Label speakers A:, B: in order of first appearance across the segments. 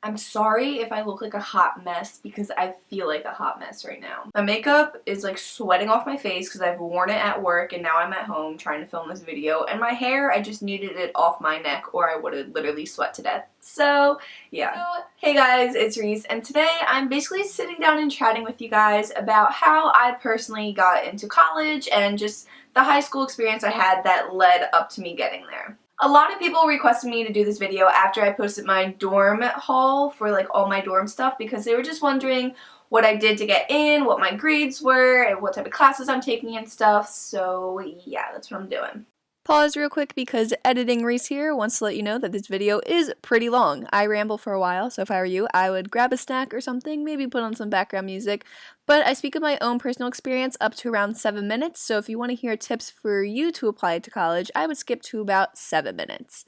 A: I'm sorry if I look like a hot mess because I feel like a hot mess right now. My makeup is like sweating off my face because I've worn it at work and now I'm at home trying to film this video. And my hair, I just needed it off my neck or I would have literally sweat to death. So yeah. So hey guys, it's Reese and today I'm basically sitting down and chatting with you guys about how I personally got into college and just the high school experience I had that led up to me getting there. A lot of people requested me to do this video after I posted my dorm haul for like all my dorm stuff because they were just wondering what I did to get in, what my grades were, and what type of classes I'm taking and stuff. So yeah, that's what I'm doing.
B: Pause real quick because editing Reese here wants to let you know that this video is pretty long. I ramble for a while, so if I were you, I would grab a snack or something, maybe put on some background music, but I speak of my own personal experience up to around 7 minutes, so if you want to hear tips for you to apply to college, I would skip to about 7 minutes.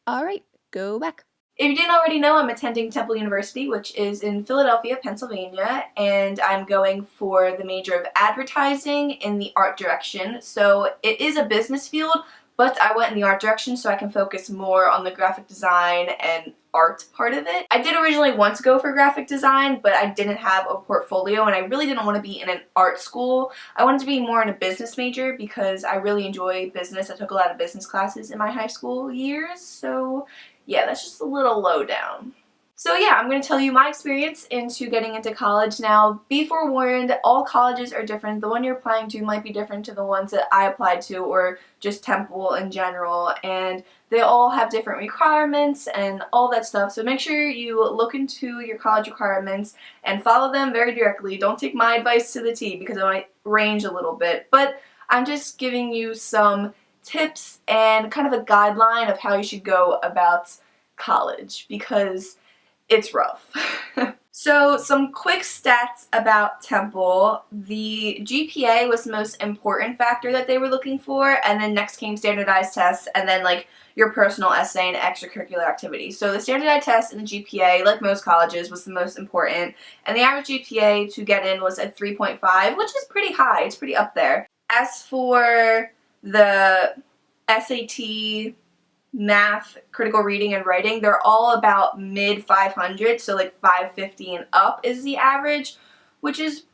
B: Alright, go back.
A: If you didn't already know, I'm attending Temple University, which is in Philadelphia, Pennsylvania, and I'm going for the major of advertising in the art direction. So it is a business field, but I went in the art direction so I can focus more on the graphic design and art part of it. I did originally want to go for graphic design, but I didn't have a portfolio and I really didn't want to be in an art school. I wanted to be more in a business major because I really enjoy business. I took a lot of business classes in my high school years, so yeah, that's just a little lowdown. So yeah, I'm going to tell you my experience into getting into college. Now, be forewarned, all colleges are different. The one you're applying to might be different to the ones that I applied to or just Temple in general, and they all have different requirements and all that stuff. So make sure you look into your college requirements and follow them very directly. Don't take my advice to the T because it might range a little bit, but I'm just giving you some tips and kind of a guideline of how you should go about college because it's rough. So some quick stats about Temple. The GPA was the most important factor that they were looking for, and then next came standardized tests and then like your personal essay and extracurricular activities. So the standardized test and the GPA, like most colleges, was the most important, and the average GPA to get in was at 3.5, which is pretty high. It's pretty up there. As for the SAT, math, critical reading, and writing, they're all about mid 500, so like 550 and up is the average, which is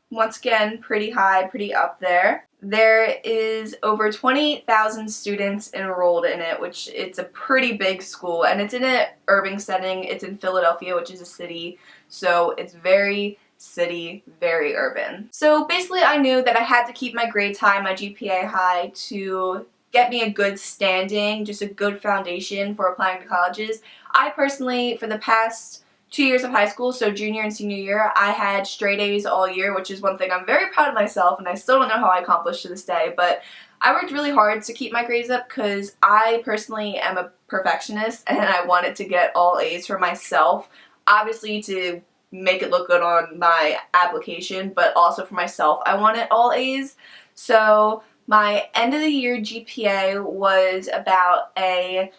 A: once again pretty high, pretty up there. There is over 28,000 students enrolled in it, which it's a pretty big school, and it's in an urban setting. It's in Philadelphia, which is a city, so it's very city, very urban. So basically I knew that I had to keep my grades high, my GPA high, to get me a good standing, just a good foundation for applying to colleges. I personally, for the past 2 years of high school, so junior and senior year, I had straight A's all year, which is one thing I'm very proud of myself, and I still don't know how I accomplished to this day, but I worked really hard to keep my grades up because I personally am a perfectionist and I wanted to get all A's for myself, obviously to make it look good on my application, but also for myself I wanted all A's. So my end of the year GPA was about a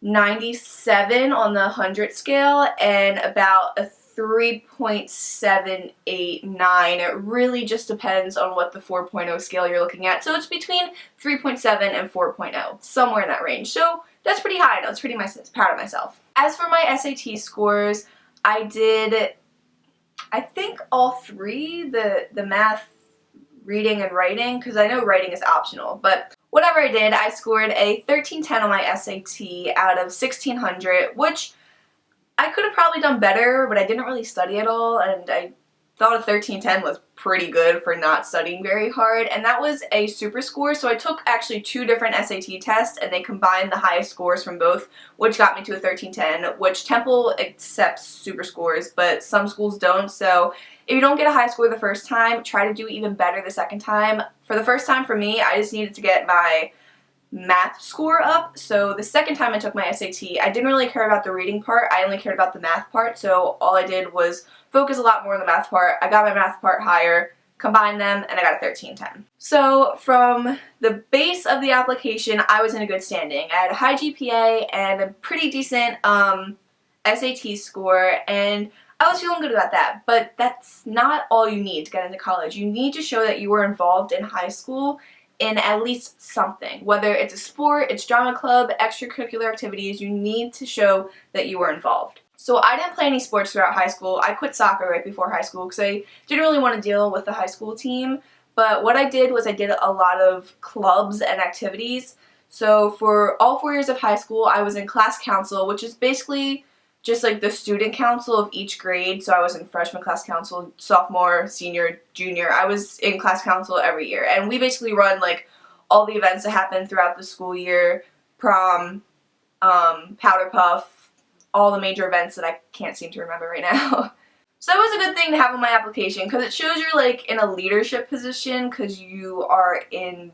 A: 97 on the 100 scale and about a 3.789. It really just depends on what the 4.0 scale you're looking at. So it's between 3.7 and 4.0, somewhere in that range. So that's pretty high. I was pretty proud of myself. As for my SAT scores, I did, I think all three, the math, reading, and writing, because I know writing is optional, but whatever I did, I scored a 1310 on my SAT out of 1600, which I could have probably done better, but I didn't really study at all, and I thought a 1310 was pretty good for not studying very hard, and that was a super score. So I took actually 2 different SAT tests, and they combined the highest scores from both, which got me to a 1310, which Temple accepts super scores, but some schools don't. So if you don't get a high score the first time, try to do even better the second time. For the first time for me, I just needed to get my math score up. So the second time I took my SAT, I didn't really care about the reading part. I only cared about the math part. So all I did was focus a lot more on the math part. I got my math part higher, combined them, and I got a 1310. So from the base of the application, I was in a good standing. I had a high GPA and a pretty decent SAT score, and I was feeling good about that, but that's not all you need to get into college. You need to show that you were involved in high school in at least something. Whether it's a sport, it's drama club, extracurricular activities, you need to show that you were involved. So I didn't play any sports throughout high school. I quit soccer right before high school because I didn't really want to deal with the high school team. But what I did was I did a lot of clubs and activities. So for all 4 years of high school, I was in class council, which is basically just like the student council of each grade. So I was in freshman class council, sophomore, senior, junior. I was in class council every year. And we basically run like all the events that happen throughout the school year, prom, powder puff, all the major events that I can't seem to remember right now. So that was a good thing to have on my application because it shows you're like in a leadership position because you are in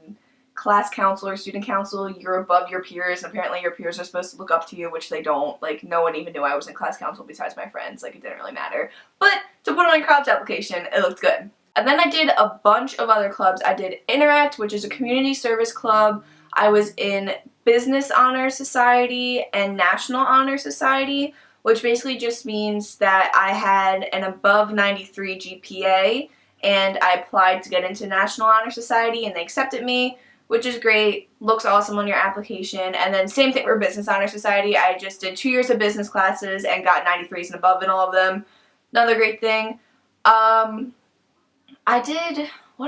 A: class council or student council, you're above your peers, and apparently your peers are supposed to look up to you, which they don't. Like, no one even knew I was in class council besides my friends. Like, it didn't really matter. But to put on my college application, it looked good. And then I did a bunch of other clubs. I did Interact, which is a community service club. I was in Business Honor Society and National Honor Society, which basically just means that I had an above 93 GPA and I applied to get into National Honor Society and they accepted me, which is great, looks awesome on your application. And then same thing for Business Honor Society. I just did 2 years of business classes and got 93s and above in all of them. Another great thing. What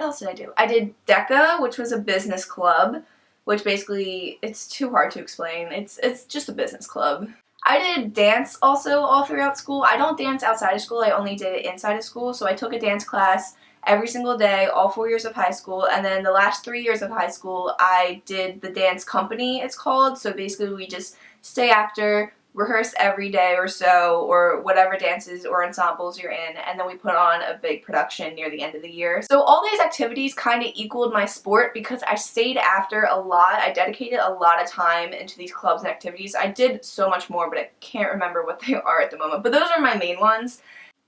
A: else did I do? I did DECA, which was a business club, which basically, it's too hard to explain. It's just a business club. I did dance also all throughout school. I don't dance outside of school, I only did it inside of school. So I took a dance class every single day, all 4 years of high school, and then the last 3 years of high school, I did the dance company, it's called. So basically we just stay after, rehearse every day or so, or whatever dances or ensembles you're in, and then we put on a big production near the end of the year. So all these activities kind of equaled my sport because I stayed after a lot. I dedicated a lot of time into these clubs and activities. I did so much more, but I can't remember what they are at the moment. But those are my main ones.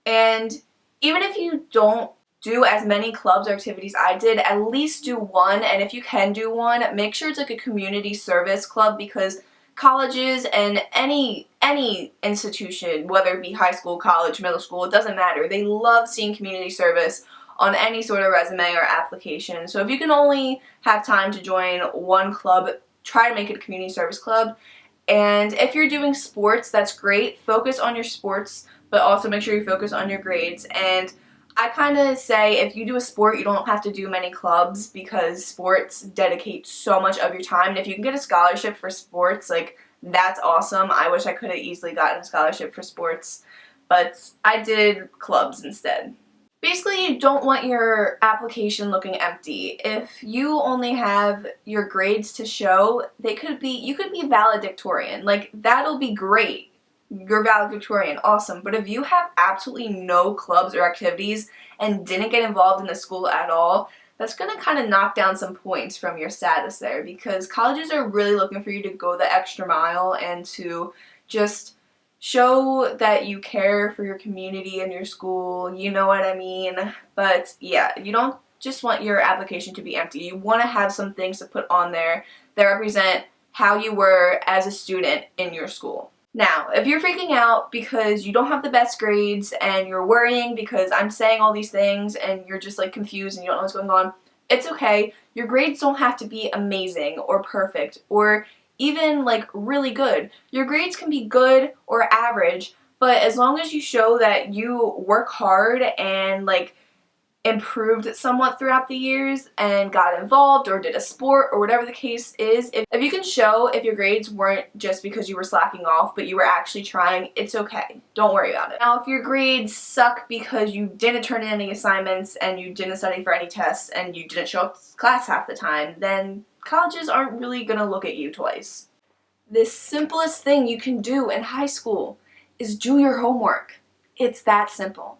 A: And even if you don't do as many clubs or activities I did, at least do one. And if you can do one, make sure it's like a community service club, because colleges and any institution, whether it be high school, college, middle school, it doesn't matter. They love seeing community service on any sort of resume or application. So if you can only have time to join one club, try to make it a community service club. And if you're doing sports, that's great. Focus on your sports, but also make sure you focus on your grades. And I kind of say if you do a sport, you don't have to do many clubs because sports dedicate so much of your time. And if you can get a scholarship for sports, like, that's awesome. I wish I could have easily gotten a scholarship for sports, but I did clubs instead. Basically, you don't want your application looking empty. If you only have your grades to show, you could be valedictorian. Like, that'll be great. You're valedictorian, awesome. But if you have absolutely no clubs or activities and didn't get involved in the school at all, that's going to kind of knock down some points from your status there, because colleges are really looking for you to go the extra mile and to just show that you care for your community and your school, you know what I mean? But yeah, you don't just want your application to be empty. You want to have some things to put on there that represent how you were as a student in your school. Now, if you're freaking out because you don't have the best grades and you're worrying because I'm saying all these things and you're just like confused and you don't know what's going on, it's okay. Your grades don't have to be amazing or perfect or even like really good. Your grades can be good or average, but as long as you show that you work hard and like improved somewhat throughout the years and got involved or did a sport or whatever the case is, if you can show if your grades weren't just because you were slacking off but you were actually trying, it's okay. Don't worry about it. Now, if your grades suck because you didn't turn in any assignments and you didn't study for any tests and you didn't show up to class half the time, then colleges aren't really gonna look at you twice. The simplest thing you can do in high school is do your homework. It's that simple.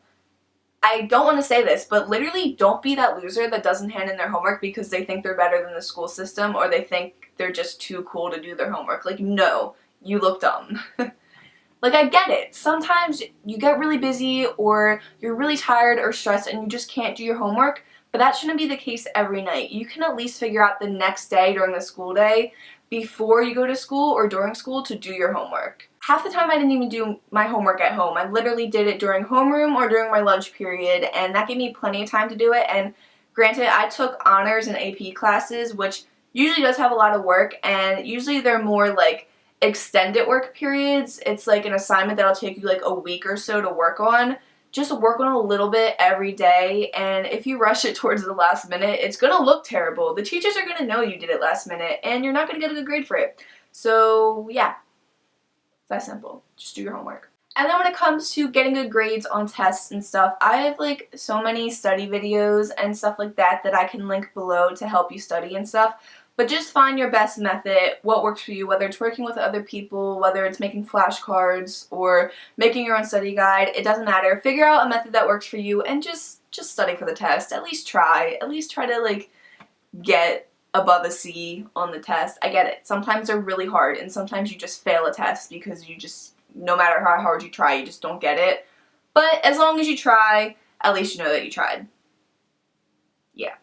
A: I don't want to say this, but literally don't be that loser that doesn't hand in their homework because they think they're better than the school system or they think they're just too cool to do their homework. Like, no, you look dumb. Like, I get it. Sometimes you get really busy or you're really tired or stressed and you just can't do your homework, but that shouldn't be the case every night. You can at least figure out the next day during the school day before you go to school or during school to do your homework. Half the time I didn't even do my homework at home. I literally did it during homeroom or during my lunch period, and that gave me plenty of time to do it. And granted, I took honors and AP classes, which usually does have a lot of work, and usually they're more like extended work periods. It's like an assignment that'll take you like a week or so to work on. Just work on a little bit every day, and if you rush it towards the last minute, it's going to look terrible. The teachers are going to know you did it last minute, and you're not going to get a good grade for it. So yeah, it's that simple. Just do your homework. And then when it comes to getting good grades on tests and stuff, I have like so many study videos and stuff like that that I can link below to help you study and stuff. But just find your best method, what works for you, whether it's working with other people, whether it's making flashcards or making your own study guide. It doesn't matter. Figure out a method that works for you and just study for the test. At least try. At least try to like get above a C on the test. I get it. Sometimes they're really hard and sometimes you just fail a test because you just, no matter how hard you try, you just don't get it. But as long as you try, at least you know that you tried. Yeah.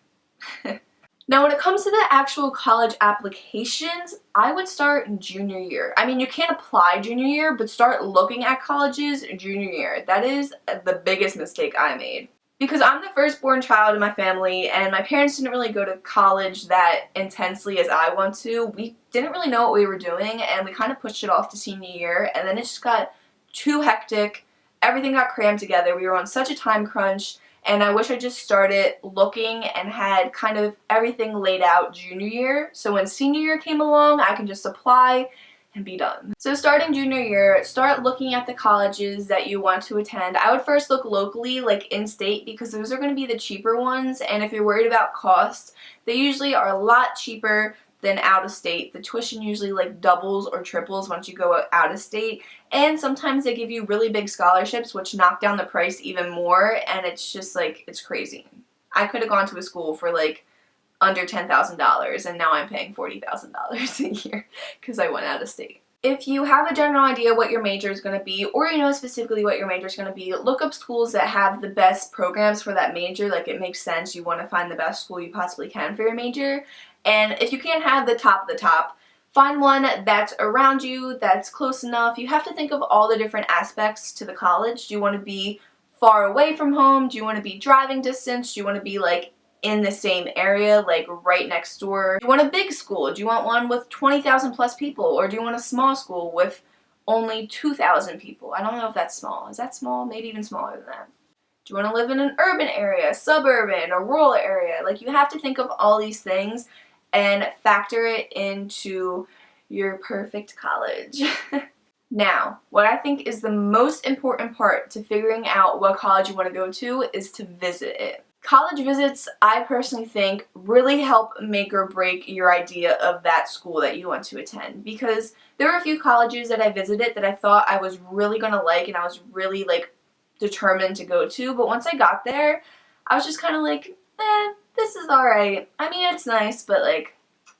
A: Now when it comes to the actual college applications, I would start in junior year. I mean, you can't apply junior year, but start looking at colleges in junior year. That is the biggest mistake I made. Because I'm the firstborn child in my family, and my parents didn't really go to college that intensely as I want to. We didn't really know what we were doing, and we kind of pushed it off to senior year, and then it just got too hectic. Everything got crammed together. We were on such a time crunch. And I wish I just started looking and had kind of everything laid out junior year. So when senior year came along, I can just apply and be done. So starting junior year, start looking at the colleges that you want to attend. I would first look locally, like in-state, because those are going to be the cheaper ones. And if you're worried about costs, they usually are a lot cheaper than out of state. The tuition usually like doubles or triples once you go out of state, and sometimes they give you really big scholarships which knock down the price even more, and it's just like, it's crazy. I could have gone to a school for like under $10,000 and now I'm paying $40,000 a year because I went out of state. If you have a general idea what your major is going to be, or you know specifically what your major is going to be, look up schools that have the best programs for that major. Like, it makes sense. You want to find the best school you possibly can for your major. And if you can't have the top of the top, find one that's around you, that's close enough. You have to think of all the different aspects to the college. Do you want to be far away from home? Do you want to be driving distance? Do you want to be like in the same area, like right next door? Do you want a big school? Do you want one with 20,000 plus people? Or do you want a small school with only 2,000 people? I don't know if that's small. Is that small? Maybe even smaller than that. Do you want to live in an urban area, suburban, or rural area? Like, you have to think of all these things and factor it into your perfect college. Now, what I think is the most important part to figuring out what college you want to go to is to visit it. College visits, I personally think, really help make or break your idea of that school that you want to attend, because there were a few colleges that I visited that I thought I was really going to like and I was really like determined to go to, but once I got there, I was just kind of like, this is alright. I mean, it's nice, but like,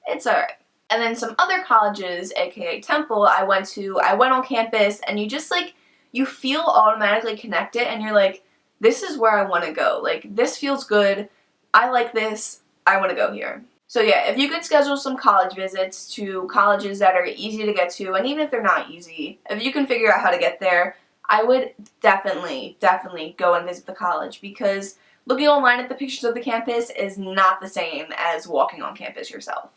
A: it's alright. And then some other colleges, aka Temple, I went on campus, and you just like, you feel automatically connected, and you're like, this is where I want to go. Like, this feels good. I like this. I want to go here. So yeah, if you could schedule some college visits to colleges that are easy to get to, and even if they're not easy, if you can figure out how to get there, I would definitely go and visit the college, because looking online at the pictures of the campus is not the same as walking on campus yourself.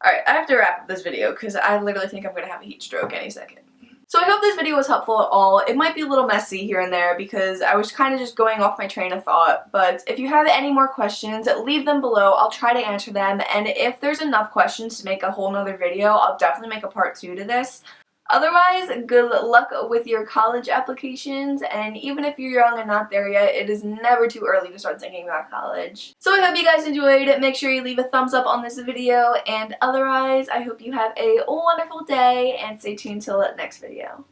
A: Alright, I have to wrap up this video because I literally think I'm going to have a heat stroke any second. So I hope this video was helpful at all. It might be a little messy here and there because I was kind of just going off my train of thought, but if you have any more questions, leave them below. I'll try to answer them, and if there's enough questions to make a whole nother video, I'll definitely make a part 2 to this. Otherwise, good luck with your college applications, and even if you're young and not there yet, it is never too early to start thinking about college. So I hope you guys enjoyed. Make sure you leave a thumbs up on this video, and otherwise, I hope you have a wonderful day, and stay tuned till the next video.